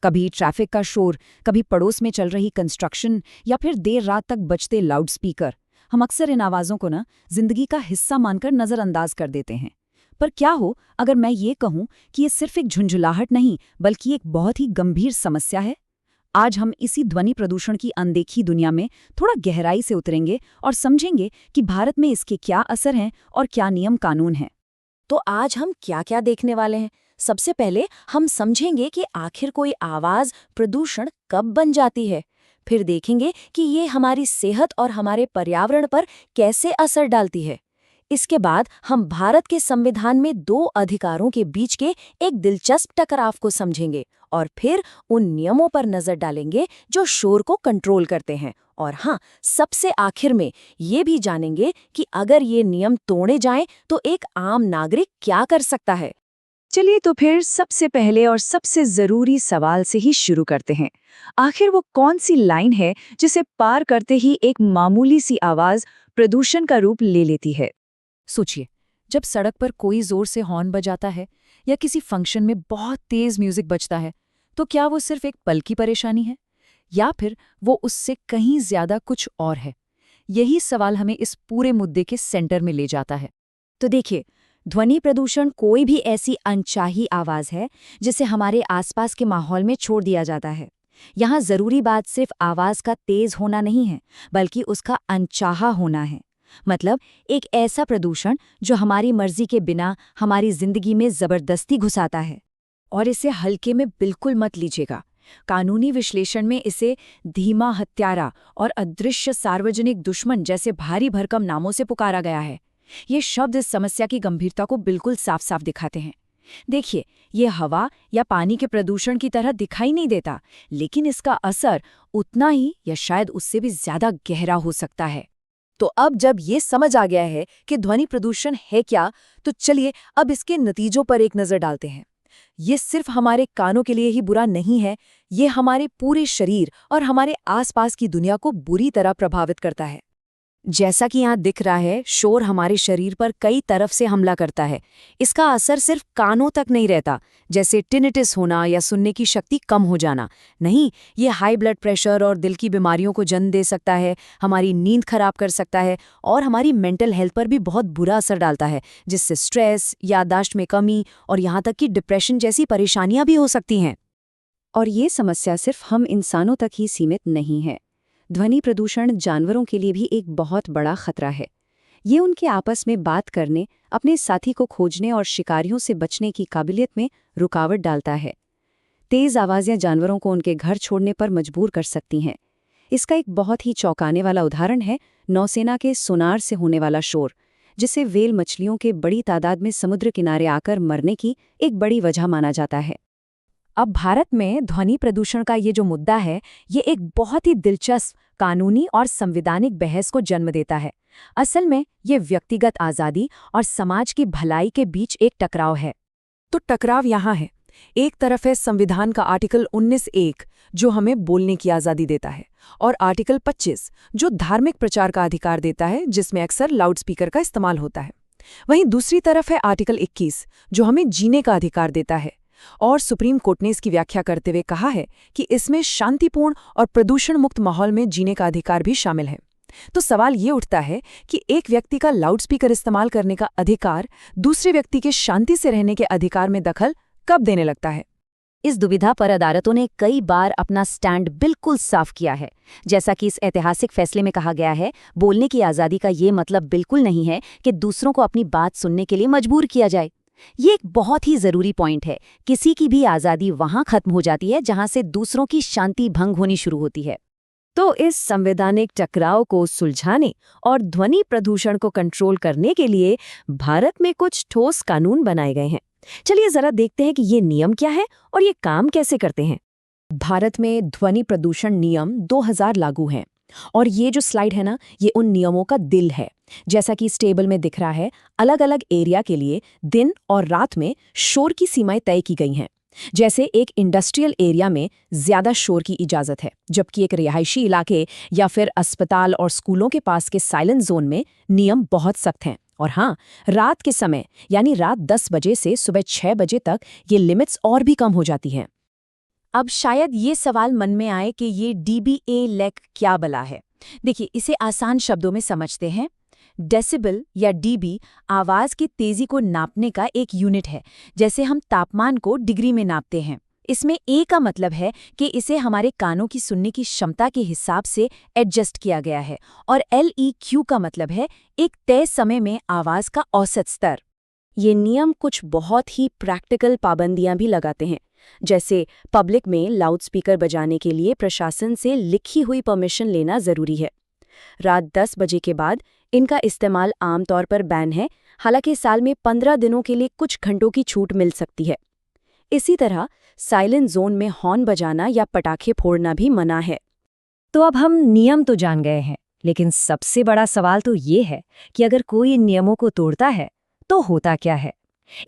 कभी ट्रैफिक का शोर, कभी पड़ोस में चल रही कंस्ट्रक्शन या फिर देर रात तक बजते लाउडस्पीकर। हम अक्सर इन आवाज़ों को जिंदगी का हिस्सा मानकर नज़रअंदाज कर देते हैं। पर क्या हो अगर मैं ये कहूं कि ये सिर्फ एक झुंझुलाहट नहीं बल्कि एक बहुत ही गंभीर समस्या है। आज हम इसी ध्वनि प्रदूषण की अनदेखी दुनिया में थोड़ा गहराई से उतरेंगे और समझेंगे कि भारत में इसके क्या असर हैं और क्या नियम कानून हैं। तो आज हम क्या क्या देखने वाले हैं? सबसे पहले हम समझेंगे कि आखिर कोई आवाज प्रदूषण कब बन जाती है। फिर देखेंगे कि ये हमारी सेहत और हमारे पर्यावरण पर कैसे असर डालती है। इसके बाद हम भारत के संविधान में दो अधिकारों के बीच के एक दिलचस्प टकराव को समझेंगे और फिर उन नियमों पर नजर डालेंगे जो शोर को कंट्रोल करते हैं। और हाँ, सबसे आखिर में ये भी जानेंगे कि अगर ये नियम तोड़े जाएं तो एक आम नागरिक क्या कर सकता है। चलिए तो फिर सबसे पहले और सबसे जरूरी सवाल से ही शुरू करते हैं। आखिर वो कौन सी लाइन है जिसे पार करते ही एक मामूली सी आवाज प्रदूषण का रूप ले लेती है? सोचिए, जब सड़क पर कोई जोर से हॉर्न बजाता है या किसी फंक्शन में बहुत तेज म्यूजिक बजता है, तो क्या वो सिर्फ एक पल की परेशानी है या फिर वो उससे कहीं ज्यादा कुछ और है? यही सवाल हमें इस पूरे मुद्दे के सेंटर में ले जाता है। तो देखिए, ध्वनि प्रदूषण कोई भी ऐसी अनचाही आवाज है जिसे हमारे आसपास के माहौल में छोड़ दिया जाता है। यहाँ जरूरी बात सिर्फ आवाज का तेज होना नहीं है, बल्कि उसका अनचाहा होना है। मतलब एक ऐसा प्रदूषण जो हमारी मर्जी के बिना हमारी जिंदगी में जबरदस्ती घुसाता है। और इसे हल्के में बिल्कुल मत लीजिएगा। कानूनी विश्लेषण में इसे धीमा हत्यारा और अदृश्य सार्वजनिक दुश्मन जैसे भारी भरकम नामों से पुकारा गया है। ये शब्द इस समस्या की गंभीरता को बिल्कुल साफ साफ दिखाते हैं। देखिए, ये हवा या पानी के प्रदूषण की तरह दिखाई नहीं देता, लेकिन इसका असर उतना ही या शायद उससे भी ज्यादा गहरा हो सकता है। तो अब जब ये समझ आ गया है कि ध्वनि प्रदूषण है क्या, तो चलिए अब इसके नतीजों पर एक नजर डालते हैं। ये सिर्फ हमारे कानों के लिए ही बुरा नहीं है, ये हमारे पूरे शरीर और हमारे आसपास की दुनिया को बुरी तरह प्रभावित करता है। जैसा कि यहाँ दिख रहा है, शोर हमारे शरीर पर कई तरफ से हमला करता है। इसका असर सिर्फ कानों तक नहीं रहता, जैसे टिनिटिस होना या सुनने की शक्ति कम हो जाना। नहीं, ये हाई ब्लड प्रेशर और दिल की बीमारियों को जन्म दे सकता है, हमारी नींद खराब कर सकता है और हमारी मेंटल हेल्थ पर भी बहुत बुरा असर डालता है, जिससे स्ट्रेस, याददाश्त में कमी और यहाँ तक कि डिप्रेशन जैसी परेशानियां भी हो सकती हैं। और ये समस्या सिर्फ हम इंसानों तक ही सीमित नहीं है। ध्वनि प्रदूषण जानवरों के लिए भी एक बहुत बड़ा खतरा है। ये उनके आपस में बात करने, अपने साथी को खोजने और शिकारियों से बचने की काबिलियत में रुकावट डालता है। तेज आवाज़ें जानवरों को उनके घर छोड़ने पर मजबूर कर सकती हैं। इसका एक बहुत ही चौंकाने वाला उदाहरण है नौसेना के सोनार से होने वाला शोर, जिसे व्हेल मछलियों के बड़ी तादाद में समुद्र किनारे आकर मरने की एक बड़ी वजह माना जाता है। अब भारत में ध्वनि प्रदूषण का ये जो मुद्दा है, ये एक बहुत ही दिलचस्प कानूनी और संवैधानिक बहस को जन्म देता है। असल में ये व्यक्तिगत आज़ादी और समाज की भलाई के बीच एक टकराव है। तो टकराव यहाँ है। एक तरफ है संविधान का आर्टिकल 19(1) जो हमें बोलने की आज़ादी देता है, और आर्टिकल 25 जो धार्मिक प्रचार का अधिकार देता है, जिसमें अक्सर लाउडस्पीकर का इस्तेमाल होता है। वहीं दूसरी तरफ है आर्टिकल 21 जो हमें जीने का अधिकार देता है, और सुप्रीम कोर्ट ने इसकी व्याख्या करते हुए कहा है कि इसमें शांतिपूर्ण और प्रदूषण मुक्त माहौल में जीने का अधिकार भी शामिल है। तो सवाल ये उठता है कि एक व्यक्ति का लाउडस्पीकर इस्तेमाल करने का अधिकार दूसरे व्यक्ति के शांति से रहने के अधिकार में दखल कब देने लगता है? इस दुविधा पर अदालतों ने कई बार अपना स्टैंड बिल्कुल साफ किया है। जैसा कि इस ऐतिहासिक फैसले में कहा गया है, बोलने की आज़ादी का ये मतलब बिल्कुल नहीं है कि दूसरों को अपनी बात सुनने के लिए मजबूर किया जाए। ये एक बहुत ही जरूरी पॉइंट है। किसी की भी आज़ादी वहां खत्म हो जाती है जहां से दूसरों की शांति भंग होनी शुरू होती है। तो इस संवैधानिक टकराव को सुलझाने और ध्वनि प्रदूषण को कंट्रोल करने के लिए भारत में कुछ ठोस कानून बनाए गए हैं। चलिए जरा देखते हैं कि ये नियम क्या है और ये काम कैसे करते हैं। भारत में ध्वनि प्रदूषण नियम 2000 लागू हैं, और ये जो स्लाइड है ना, ये उन नियमों का दिल है। जैसा कि इस टेबल में दिख रहा है, अलग अलग एरिया के लिए दिन और रात में शोर की सीमाएं तय की गई हैं। जैसे एक इंडस्ट्रियल एरिया में ज्यादा शोर की इजाजत है, जबकि एक रिहायशी इलाके या फिर अस्पताल और स्कूलों के पास के साइलेंट जोन में नियम बहुत सख्त हैं। और हाँ, रात के समय यानी रात 10 बजे से सुबह 6 बजे तक ये लिमिट्स और भी कम हो जाती हैं। अब शायद ये सवाल मन में आए कि ये डीबीए लेक क्या बला है। देखिए, इसे आसान शब्दों में समझते हैं। डेसिबल या डीबी आवाज की तेजी को नापने का एक यूनिट है, जैसे हम तापमान को डिग्री में नापते हैं। इसमें ए का मतलब है कि इसे हमारे कानों की सुनने की क्षमता के हिसाब से एडजस्ट किया गया है, और LEQ का मतलब है एक तय समय में आवाज का औसत स्तर। ये नियम कुछ बहुत ही प्रैक्टिकल पाबंदियां भी लगाते हैं, जैसे पब्लिक में लाउडस्पीकर बजाने के लिए प्रशासन से लिखी हुई परमिशन लेना जरूरी है। रात 10 बजे के बाद इनका इस्तेमाल आमतौर पर बैन है, हालांकि साल में 15 दिनों के लिए कुछ घंटों की छूट मिल सकती है। इसी तरह साइलेंट जोन में हॉर्न बजाना या पटाखे फोड़ना भी मना है। तो अब हम नियम तो जान गए हैं, लेकिन सबसे बड़ा सवाल तो ये है कि अगर कोई इन नियमों को तोड़ता है तो होता क्या है।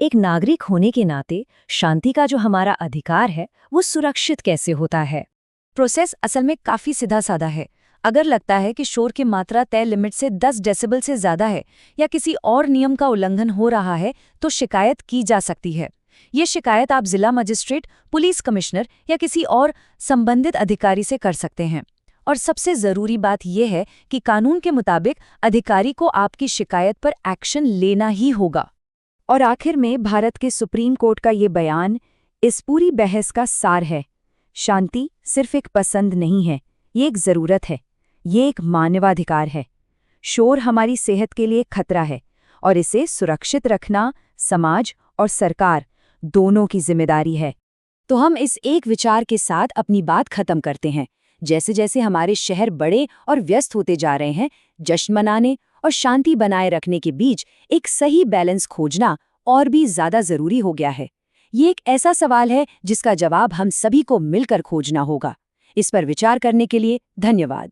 एक नागरिक होने के नाते शांति का जो हमारा अधिकार है वो सुरक्षित कैसे होता है। प्रोसेस असल में काफी सीधा साधा है। अगर लगता है कि शोर की मात्रा तय लिमिट से 10 डेसिबल से ज्यादा है या किसी और नियम का उल्लंघन हो रहा है तो शिकायत की जा सकती है। ये शिकायत आप जिला मजिस्ट्रेट, पुलिस कमिश्नर या किसी और संबंधित अधिकारी से कर सकते हैं। और सबसे जरूरी बात यह है कि कानून के मुताबिक अधिकारी को आपकी शिकायत पर एक्शन लेना ही होगा। और आखिर में भारत के सुप्रीम कोर्ट का ये बयान इस पूरी बहस का सार है। शांति सिर्फ एक पसंद नहीं है, ये एक जरूरत है, ये एक मानवाधिकार है। शोर हमारी सेहत के लिए खतरा है और इसे सुरक्षित रखना समाज और सरकार दोनों की जिम्मेदारी है। तो हम इस एक विचार के साथ अपनी बात खत्म करते हैं। जैसे जैसे हमारे शहर बड़े और व्यस्त होते जा रहे हैं, जश्न मनाने और शांति बनाए रखने के बीच एक सही बैलेंस खोजना और भी ज्यादा जरूरी हो गया है। ये एक ऐसा सवाल है जिसका जवाब हम सभी को मिलकर खोजना होगा। इस पर विचार करने के लिए धन्यवाद।